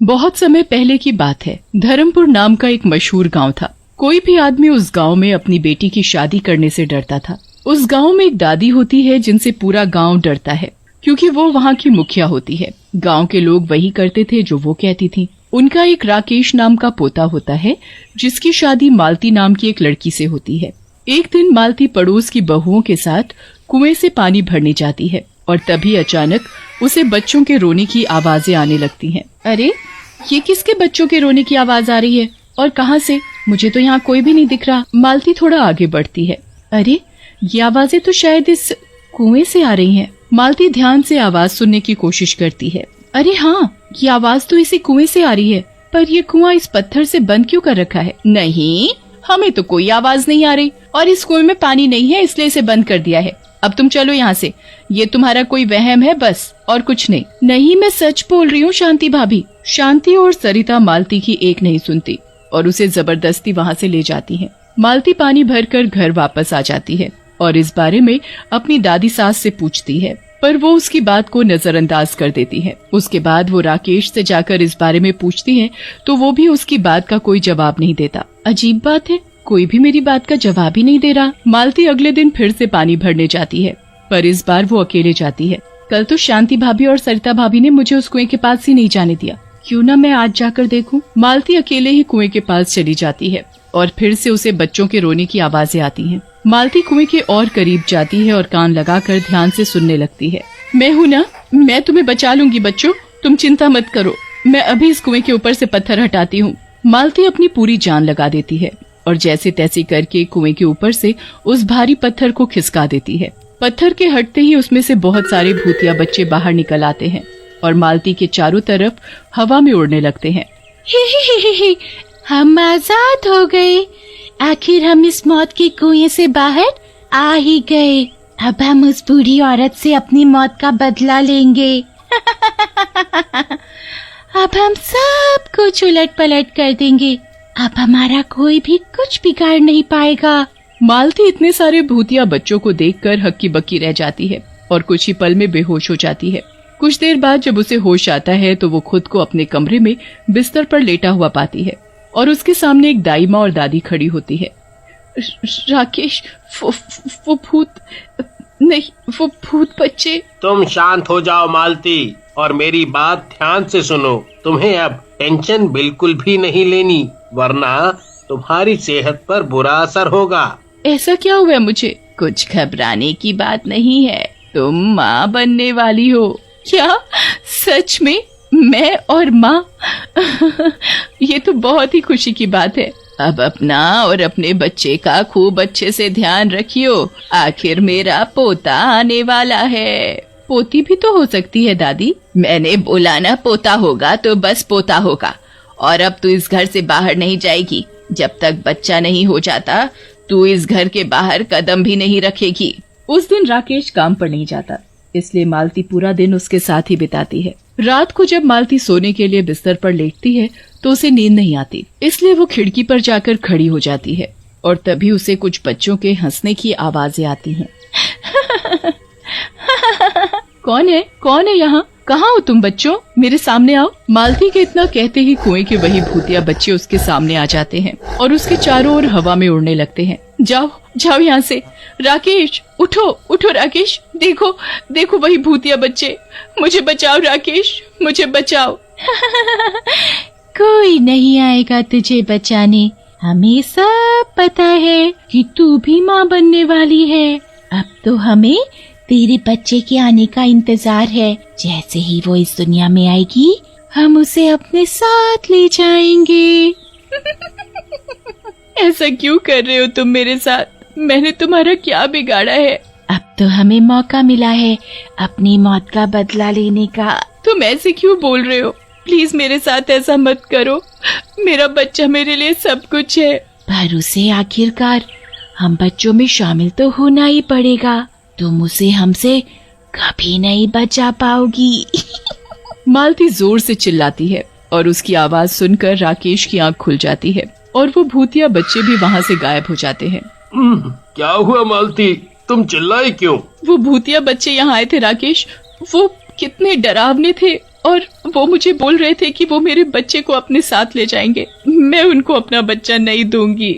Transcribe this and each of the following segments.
बहुत समय पहले की बात है। धर्मपुर नाम का एक मशहूर गांव था। कोई भी आदमी उस गांव में अपनी बेटी की शादी करने से डरता था। उस गांव में एक दादी होती है जिनसे पूरा गांव डरता है, क्योंकि वो वहाँ की मुखिया होती है। गांव के लोग वही करते थे जो वो कहती थी। उनका एक राकेश नाम का पोता होता है, जिसकी शादी मालती नाम की एक लड़की से होती है। एक दिन मालती पड़ोस की बहुओं के साथ कुएं से पानी भरने जाती है और तभी अचानक उसे बच्चों के रोने की आवाजें आने लगती हैं। अरे, ये किसके बच्चों के रोने की आवाज आ रही है और कहाँ से? मुझे तो यहाँ कोई भी नहीं दिख रहा। मालती थोड़ा आगे बढ़ती है। अरे, ये आवाजें तो शायद इस कुएं से आ रही हैं। मालती ध्यान से आवाज सुनने की कोशिश करती है। अरे हाँ, ये आवाज तो इसी कुएं से आ रही है, पर ये कुआं इस पत्थर से बंद क्यों कर रखा है? नहीं, हमें तो कोई आवाज नहीं आ रही और इस कुएं में पानी नहीं है, इसलिए इसे बंद कर दिया है। अब तुम चलो यहाँ से। ये तुम्हारा कोई वहम है बस, और कुछ नहीं। नहीं, मैं सच बोल रही हूँ शांति भाभी। शांति और सरिता मालती की एक नहीं सुनती और उसे जबरदस्ती वहाँ से ले जाती हैं। मालती पानी भरकर घर वापस आ जाती है और इस बारे में अपनी दादी सास से पूछती है, पर वो उसकी बात को नजरअंदाज कर देती है। उसके बाद वो राकेश से जाकर इस बारे में पूछती है तो वो भी उसकी बात का कोई जवाब नहीं देता। अजीब बात है, कोई भी मेरी बात का जवाब ही नहीं दे रहा। मालती अगले दिन फिर से पानी भरने जाती है, पर इस बार वो अकेले जाती है। कल तो शांति भाभी और सरिता भाभी ने मुझे उस कुएं के पास ही नहीं जाने दिया, क्यों ना मैं आज जाकर देखूं। मालती अकेले ही कुएं के पास चली जाती है और फिर से उसे बच्चों के रोने की आवाजें आती हैं। मालती कुएं के और करीब जाती है और कान लगाकर ध्यान से सुनने लगती है। मैं हूँ ना, मैं तुम्हें बचा लूंगी बच्चों, तुम चिंता मत करो। मैं अभी इस कुएं के ऊपर से पत्थर हटाती हूँ। मालती अपनी पूरी जान लगा देती है और जैसे तैसे करके कुएं के ऊपर से उस भारी पत्थर को खिसका देती है। पत्थर के हटते ही उसमें से बहुत सारे भूतिया बच्चे बाहर निकल आते हैं और मालती के चारों तरफ हवा में उड़ने लगते हैं। ही, हम आजाद हो गए। आखिर हम इस मौत के कुएं से बाहर आ ही गए। अब हम उस बूढ़ी औरत से अपनी मौत का बदला लेंगे। अब हम सब कुछ उलट पलट कर देंगे। अब हमारा कोई भी कुछ बिगाड़ नहीं पाएगा। मालती इतने सारे भूतिया बच्चों को देखकर हक्की बक्की रह जाती है और कुछ ही पल में बेहोश हो जाती है। कुछ देर बाद जब उसे होश आता है तो वो खुद को अपने कमरे में बिस्तर पर लेटा हुआ पाती है और उसके सामने एक दाई माँ और दादी खड़ी होती है। राकेश, वो भूत नहीं, वो भूत बच्चे। तुम शांत हो जाओ मालती और मेरी बात ध्यान से सुनो। तुम्हें अब टेंशन बिल्कुल भी नहीं लेनी, वरना तुम्हारी सेहत पर बुरा असर होगा। ऐसा क्या हुआ मुझे? कुछ घबराने की बात नहीं है, तुम माँ बनने वाली हो। क्या? सच में? मैं और माँ? ये तो बहुत ही खुशी की बात है। अब अपना और अपने बच्चे का खूब अच्छे से ध्यान रखियो, आखिर मेरा पोता आने वाला है। पोती भी तो हो सकती है दादी। मैंने बोला ना, पोता होगा तो बस पोता होगा। और अब तू इस घर से बाहर नहीं जाएगी जब तक बच्चा नहीं हो जाता। तू इस घर के बाहर कदम भी नहीं रखेगी। उस दिन राकेश काम पर नहीं जाता, इसलिए मालती पूरा दिन उसके साथ ही बिताती है। रात को जब मालती सोने के लिए बिस्तर पर लेटती है तो उसे नींद नहीं आती, इसलिए वो खिड़की पर जाकर खड़ी हो जाती है और तभी उसे कुछ बच्चों के हंसने की आवाजें आती हैं। कौन है यहाँ? कहाँ हो तुम बच्चों? मेरे सामने आओ। मालती के इतना कहते ही कुएं के वही भूतिया बच्चे उसके सामने आ जाते हैं और उसके चारों ओर हवा में उड़ने लगते हैं। जाओ यहाँ से। राकेश, उठो राकेश, देखो वही भूतिया बच्चे। मुझे बचाओ राकेश, मुझे बचाओ। कोई नहीं आएगा तुझे बचाने। हमें सब पता है कि तू भी माँ बनने वाली है। अब तो हमें तेरे बच्चे के आने का इंतजार है। जैसे ही वो इस दुनिया में आएगी, हम उसे अपने साथ ले जाएंगे। ऐसा क्यों कर रहे हो तुम मेरे साथ? मैंने तुम्हारा क्या बिगाड़ा है? अब तो हमें मौका मिला है अपनी मौत का बदला लेने का। तुम ऐसे क्यों बोल रहे हो? प्लीज मेरे साथ ऐसा मत करो। मेरा बच्चा मेरे लिए सब कुछ है। पर उसे आखिरकार हम बच्चों में शामिल तो होना ही पड़ेगा। तुम उसे हमसे कभी नहीं बचा पाओगी। मालती जोर से चिल्लाती है और उसकी आवाज सुनकर राकेश की आंख खुल जाती है और वो भूतिया बच्चे भी वहाँ से गायब हो जाते हैं। क्या हुआ मालती, तुम चिल्लाई क्यों? वो भूतिया बच्चे यहाँ आए थे राकेश। वो कितने डरावने थे और वो मुझे बोल रहे थे कि वो मेरे बच्चे को अपने साथ ले जाएंगे। मैं उनको अपना बच्चा नहीं दूंगी।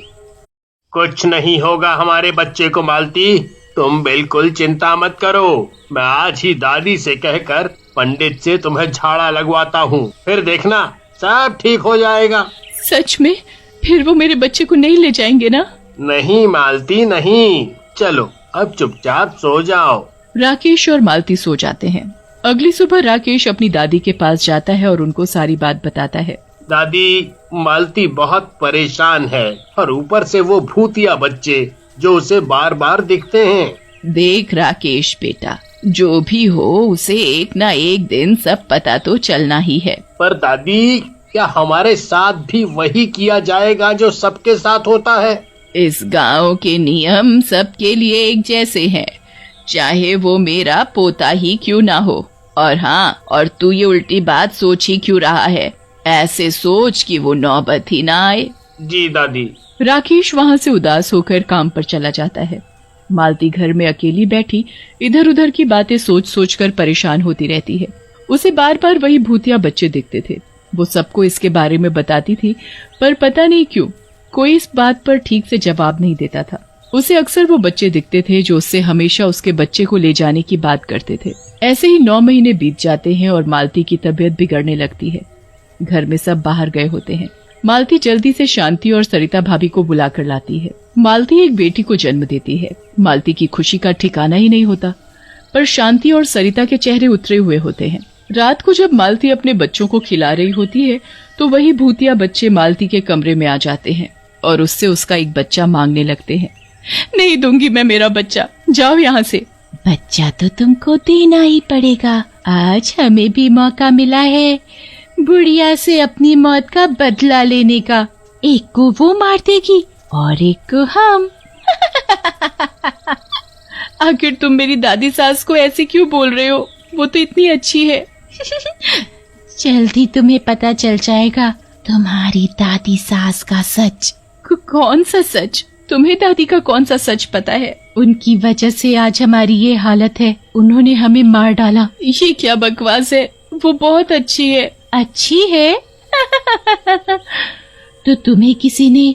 कुछ नहीं होगा हमारे बच्चे को मालती, तुम बिल्कुल चिंता मत करो। मैं आज ही दादी से कहकर पंडित से तुम्हें झाड़ा लगवाता हूँ, फिर देखना सब ठीक हो जाएगा। सच में? फिर वो मेरे बच्चे को नहीं ले जाएंगे ना? नहीं मालती नहीं, चलो अब चुपचाप सो जाओ। राकेश और मालती सो जाते हैं। अगली सुबह राकेश अपनी दादी के पास जाता है और उनको सारी बात बताता है। दादी, मालती बहुत परेशान है और ऊपर से वो भूतिया बच्चे जो उसे बार बार दिखते हैं। देख राकेश बेटा, जो भी हो उसे एक ना एक दिन सब पता तो चलना ही है। पर दादी, क्या हमारे साथ भी वही किया जाएगा जो सबके साथ होता है? इस गांव के नियम सबके लिए एक जैसे हैं, चाहे वो मेरा पोता ही क्यों ना हो। और हाँ, और तू ये उल्टी बात सोच ही क्यों रहा है? ऐसे सोच कि वो नौबत ही ना आए। जी दादी। राकेश वहाँ से उदास होकर काम पर चला जाता है। मालती घर में अकेली बैठी इधर उधर की बातें सोच सोच कर परेशान होती रहती है। उसे बार बार वही भूतिया बच्चे दिखते थे। वो सबको इसके बारे में बताती थी, पर पता नहीं क्यों कोई इस बात पर ठीक से जवाब नहीं देता था। उसे अक्सर वो बच्चे दिखते थे जो उससे हमेशा उसके बच्चे को ले जाने की बात करते थे। ऐसे ही 9 महीने बीत जाते हैं और मालती की तबीयत बिगड़ने लगती है। घर में सब बाहर गए होते हैं। मालती जल्दी से शांति और सरिता भाभी को बुलाकर लाती है। मालती एक बेटी को जन्म देती है। मालती की खुशी का ठिकाना ही नहीं होता, पर शांति और सरिता के चेहरे उतरे हुए होते हैं। रात को जब मालती अपने बच्चों को खिला रही होती है तो वही भूतिया बच्चे मालती के कमरे में आ जाते हैं और उससे उसका एक बच्चा मांगने लगते हैं। नहीं दूंगी मैं मेरा बच्चा, जाओ यहाँ से। बच्चा तो तुमको देना ही पड़ेगा। आज हमें भी मौका मिला है बुढ़िया से अपनी मौत का बदला लेने का। एक को वो मार देगी और एक को हम। आखिर तुम मेरी दादी सास को ऐसे क्यों बोल रहे हो? वो तो इतनी अच्छी है। जल्दी तुम्हें पता चल जाएगा तुम्हारी दादी सास का सच। कौन सा सच? तुम्हें दादी का कौन सा सच पता है? उनकी वजह से आज हमारी ये हालत है। उन्होंने हमें मार डाला। ये क्या बकवास है? वो बहुत अच्छी है। अच्छी है? तो तुम्हें किसी ने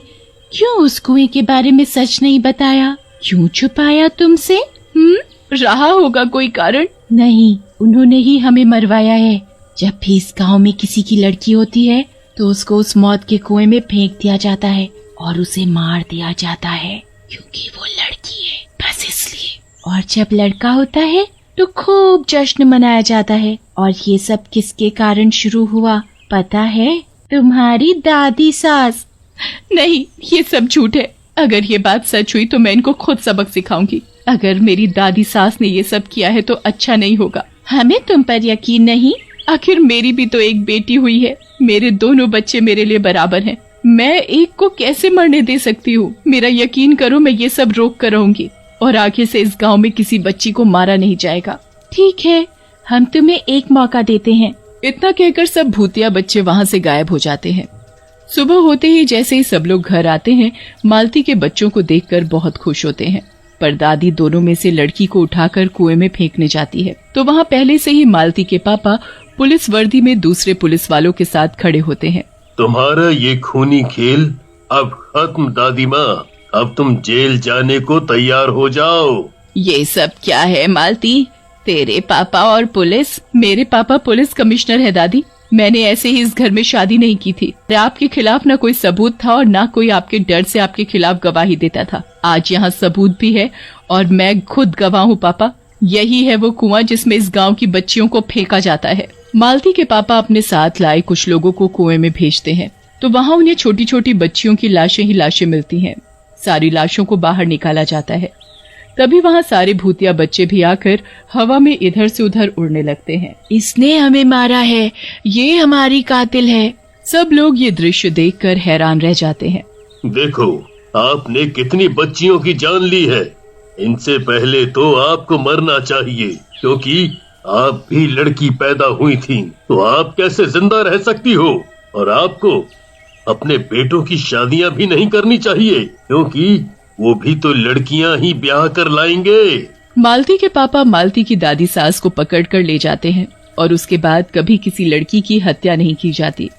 क्यों उस कुएं के बारे में सच नहीं बताया? क्यों छुपाया तुमसे? रहा होगा कोई कारण। नहीं, उन्होंने ही हमें मरवाया है। जब भी इस गांव में किसी की लड़की होती है तो उसको उस मौत के कुएं में फेंक दिया जाता है और उसे मार दिया जाता है, क्योंकि वो लड़की है, बस इसलिए। और जब लड़का होता है तो खूब जश्न मनाया जाता है। और ये सब किसके कारण शुरू हुआ पता है? तुम्हारी दादी सास। नहीं, ये सब झूठ है। अगर ये बात सच हुई तो मैं इनको खुद सबक सिखाऊंगी। अगर मेरी दादी सास ने ये सब किया है तो अच्छा नहीं होगा। हमें तुम पर यकीन नहीं? आखिर मेरी भी तो एक बेटी हुई है। मेरे दोनों बच्चे मेरे लिए बराबर हैं। मैं एक को कैसे मरने दे सकती हूँ? मेरा यकीन करो, मैं ये सब रोक कर रहूंगी और आगे से इस गांव में किसी बच्ची को मारा नहीं जाएगा। ठीक है, हम तुम्हें एक मौका देते हैं। इतना कहकर सब भूतिया बच्चे वहाँ से गायब हो जाते हैं। सुबह होते ही जैसे ही सब लोग घर आते हैं, मालती के बच्चों को देखकर बहुत खुश होते हैं। पर दादी दोनों में से लड़की को उठाकर कुएं में फेंकने जाती है तो वहाँ पहले से ही मालती के पापा पुलिस वर्दी में दूसरे पुलिस वालों के साथ खड़े होते हैं। तुम्हारा ये खूनी खेल अब खत्म दादी माँ, अब तुम जेल जाने को तैयार हो जाओ। ये सब क्या है मालती? तेरे पापा और पुलिस? मेरे पापा पुलिस कमिश्नर है दादी। मैंने ऐसे ही इस घर में शादी नहीं की थी। आपके खिलाफ ना कोई सबूत था और ना कोई आपके डर से आपके खिलाफ गवाही देता था। आज यहाँ सबूत भी है और मैं खुद गवाह हूँ पापा। यही है वो कुआं जिसमें इस गांव की बच्चियों को फेंका जाता है। मालती के पापा अपने साथ लाए कुछ लोगों को कुएं में भेजते हैं तो वहाँ उन्हें छोटी छोटी बच्चियों की लाशें ही लाशें मिलती हैं। सारी लाशों को बाहर निकाला जाता है। तभी वहाँ सारे भूतिया बच्चे भी आकर हवा में इधर से उधर उड़ने लगते हैं। इसने हमें मारा है, ये हमारी कातिल है। सब लोग ये दृश्य देखकर हैरान रह जाते हैं। देखो, आपने कितनी बच्चियों की जान ली है। इनसे पहले तो आपको मरना चाहिए, क्योंकि आप भी लड़की पैदा हुई थी तो आप कैसे जिंदा रह सकती हो? और आपको अपने बेटों की शादियां भी नहीं करनी चाहिए, क्योंकि वो भी तो लड़कियां ही ब्याह कर लाएंगे। मालती के पापा मालती की दादी सास को पकड़कर ले जाते हैं और उसके बाद कभी किसी लड़की की हत्या नहीं की जाती।